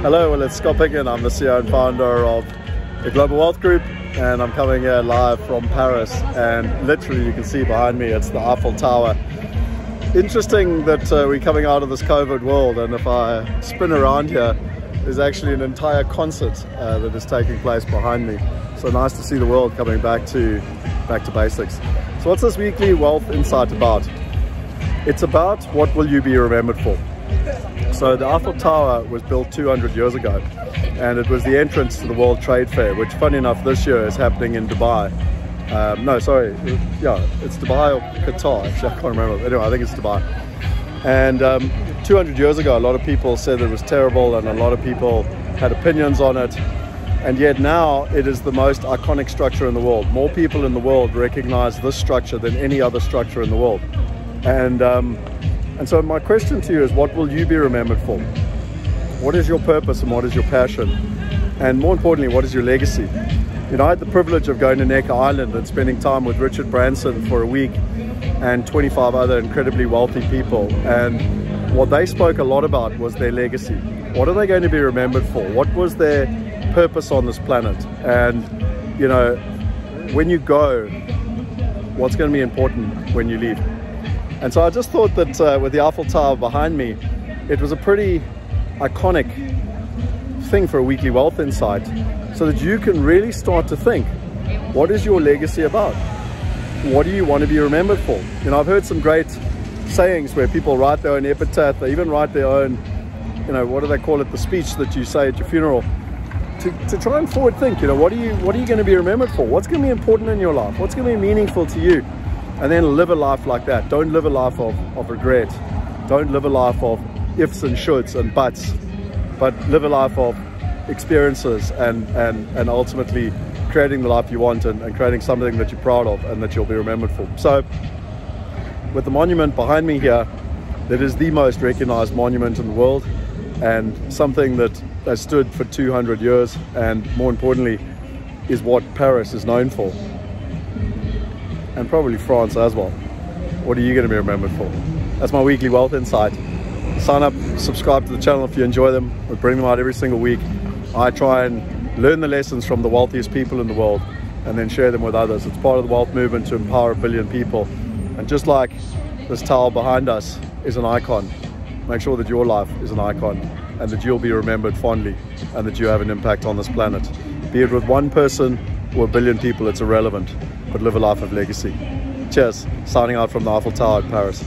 Hello, well, it's Picken. I'm the CEO and founder of the Global Wealth Group, and I'm coming here live from Paris. And literally, you can see behind me, it's the Eiffel Tower. Interesting that we're coming out of this COVID world, and if I spin around here, there's actually an entire concert that is taking place behind me. So nice to see the world coming back to basics. So what's this weekly Wealth Insight about? It's about what will you be remembered for. So the Eiffel Tower was built 200 years ago, and it was the entrance to the World Trade Fair, which funny enough this year is happening in Dubai. It's Dubai or Qatar, actually I can't remember. Anyway, I think it's Dubai. And 200 years ago, a lot of people said it was terrible, and a lot of people had opinions on it. And yet now it is the most iconic structure in the world. More people in the world recognize this structure than any other structure in the world. And so my question to you is, what will you be remembered for? What is your purpose and what is your passion? And more importantly, what is your legacy? You know, I had the privilege of going to Necker Island and spending time with Richard Branson for a week and 25 other incredibly wealthy people. And what they spoke a lot about was their legacy. What are they going to be remembered for? What was their purpose on this planet? And, you know, when you go, what's going to be important when you leave? And so I just thought that with the Eiffel Tower behind me, it was a pretty iconic thing for a weekly Wealth Insight, so that you can really start to think, what is your legacy about? What do you want to be remembered for? You know, I've heard some great sayings where people write their own epitaph, they even write their own, you know, what do they call it, the speech that you say at your funeral, to try and forward think, you know, what are you going to be remembered for? What's going to be important in your life? What's going to be meaningful to you? And then live a life like that. Don't live a life of regret. Don't live a life of ifs and shoulds and buts, but live a life of experiences and ultimately creating the life you want and creating something that you're proud of and that you'll be remembered for. So with the monument behind me here, that is the most recognized monument in the world, and something that has stood for 200 years, and more importantly is what Paris is known for, and probably France as well. What are you going to be remembered for? That's my weekly Wealth Insight. Sign up, subscribe to the channel if you enjoy them. We bring them out every single week. I try and learn the lessons from the wealthiest people in the world and then share them with others. It's part of the wealth movement to empower 1 billion people. And just like this tower behind us is an icon, make sure that your life is an icon and that you'll be remembered fondly and that you have an impact on this planet. Be it with one person or 1 billion people, it's irrelevant, but live a life of legacy. Cheers. Signing out from the Eiffel Tower in Paris.